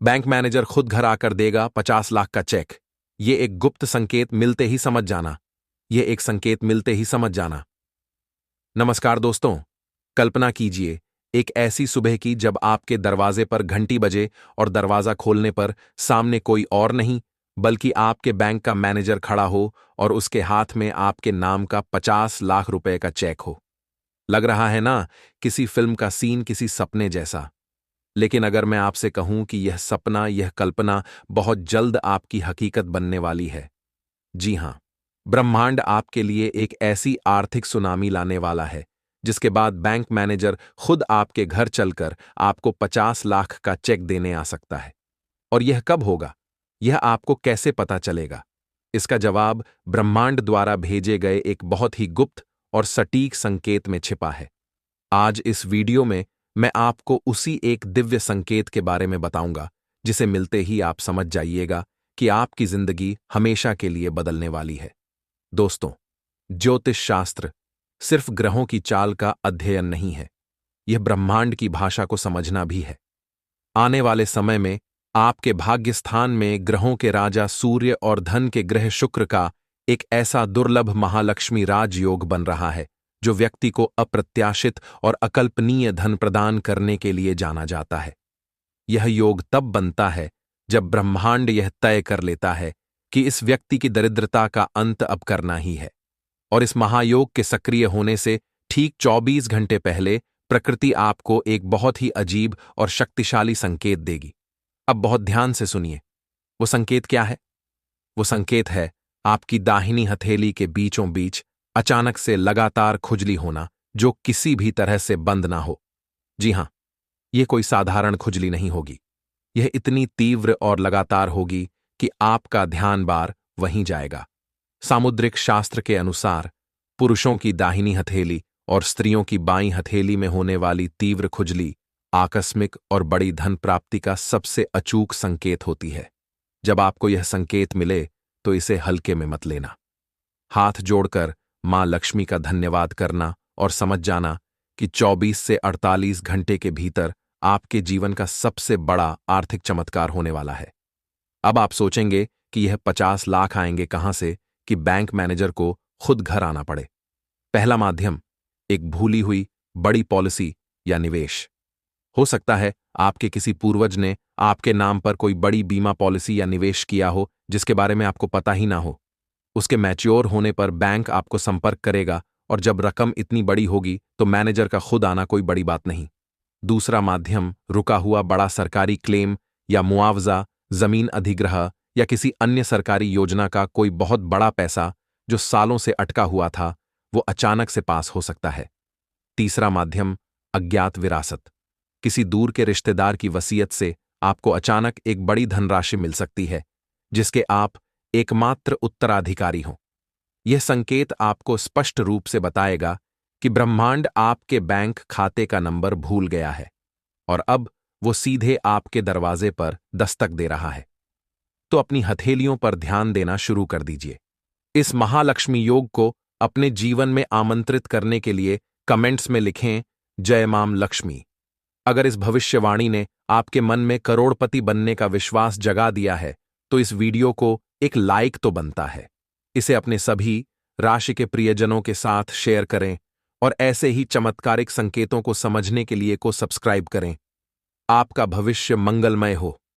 Bank manager खुद घर आकर देगा 50 लाख का चेक। ये एक गुप्त संकेत मिलते ही समझ जाना। ये एक संकेत मिलते ही समझ जाना। नमस्कार दोस्तों, कल्पना कीजिए एक ऐसी सुबह की जब आपके दरवाजे पर घंटी बजे और दरवाजा खोलने पर सामने कोई और नहीं बल्कि आपके बैंक का मैनेजर खड़ा हो और उसके हाथ में आपके नाम का 50 लाख रुपए का चेक हो। लग रहा है ना, किसी फिल्म का सीन, किसी सपने जैसा। लेकिन अगर मैं आपसे कहूं कि यह सपना, यह कल्पना बहुत जल्द आपकी हकीकत बनने वाली है। जी हां, ब्रह्मांड आपके लिए एक ऐसी आर्थिक सुनामी लाने वाला है जिसके बाद बैंक मैनेजर खुद आपके घर चलकर आपको 50 लाख का चेक देने आ सकता है। और यह कब होगा? यह आपको कैसे पता चलेगा? इसका जवाब ब्रह्मांड द्वारा भेजे गए एक बहुत ही गुप्त और सटीक संकेत में छिपा है। आज इस वीडियो में मैं आपको उसी एक दिव्य संकेत के बारे में बताऊंगा जिसे मिलते ही आप समझ जाइएगा कि आपकी जिंदगी हमेशा के लिए बदलने वाली है। दोस्तों, ज्योतिष शास्त्र सिर्फ ग्रहों की चाल का अध्ययन नहीं है, यह ब्रह्मांड की भाषा को समझना भी है। आने वाले समय में आपके भाग्य स्थान में ग्रहों के राजा सूर्य और धन के ग्रह शुक्र का एक ऐसा दुर्लभ महालक्ष्मी राजयोग बन रहा है जो व्यक्ति को अप्रत्याशित और अकल्पनीय धन प्रदान करने के लिए जाना जाता है। यह योग तब बनता है जब ब्रह्मांड यह तय कर लेता है कि इस व्यक्ति की दरिद्रता का अंत अब करना ही है। और इस महायोग के सक्रिय होने से ठीक 24 घंटे पहले प्रकृति आपको एक बहुत ही अजीब और शक्तिशाली संकेत देगी। अब बहुत ध्यान से सुनिए। वो संकेत क्या है? वो संकेत है आपकी दाहिनी हथेली के बीचों बीच अचानक से लगातार खुजली होना जो किसी भी तरह से बंद ना हो। जी हां, यह कोई साधारण खुजली नहीं होगी। यह इतनी तीव्र और लगातार होगी कि आपका ध्यान बार वहीं जाएगा। सामुद्रिक शास्त्र के अनुसार पुरुषों की दाहिनी हथेली और स्त्रियों की बाईं हथेली में होने वाली तीव्र खुजली आकस्मिक और बड़ी धन प्राप्ति का सबसे अचूक संकेत होती है। जब आपको यह संकेत मिले तो इसे हल्के में मत लेना। हाथ जोड़कर मां लक्ष्मी का धन्यवाद करना और समझ जाना कि 24 से 48 घंटे के भीतर आपके जीवन का सबसे बड़ा आर्थिक चमत्कार होने वाला है। अब आप सोचेंगे कि यह 50 लाख आएंगे कहां से कि बैंक मैनेजर को खुद घर आना पड़े। पहला माध्यम, एक भूली हुई बड़ी पॉलिसी या निवेश। हो सकता है आपके किसी पूर्वज ने आपके नाम पर कोई बड़ी बीमा पॉलिसी या निवेश किया हो जिसके बारे में आपको पता ही ना हो। उसके मैच्योर होने पर बैंक आपको संपर्क करेगा और जब रकम इतनी बड़ी होगी तो मैनेजर का खुद आना कोई बड़ी बात नहीं। दूसरा माध्यम, रुका हुआ बड़ा सरकारी क्लेम या मुआवजा, जमीन अधिग्रह या किसी अन्य सरकारी योजना का कोई बहुत बड़ा पैसा जो सालों से अटका हुआ था, वो अचानक से पास हो सकता है। तीसरा माध्यम, अज्ञात विरासत। किसी दूर के रिश्तेदार की वसीयत से आपको अचानक एक बड़ी धनराशि मिल सकती है जिसके आप एकमात्र उत्तराधिकारी हों। यह संकेत आपको स्पष्ट रूप से बताएगा कि ब्रह्मांड आपके बैंक खाते का नंबर भूल गया है और अब वो सीधे आपके दरवाजे पर दस्तक दे रहा है। तो अपनी हथेलियों पर ध्यान देना शुरू कर दीजिए। इस महालक्ष्मी योग को अपने जीवन में आमंत्रित करने के लिए कमेंट्स में लिखें, जय मां लक्ष्मी। अगर इस भविष्यवाणी ने आपके मन में करोड़पति बनने का विश्वास जगा दिया है तो इस वीडियो को एक लाइक तो बनता है। इसे अपने सभी राशि के प्रियजनों के साथ शेयर करें और ऐसे ही चमत्कारिक संकेतों को समझने के लिए सब्सक्राइब करें। आपका भविष्य मंगलमय हो।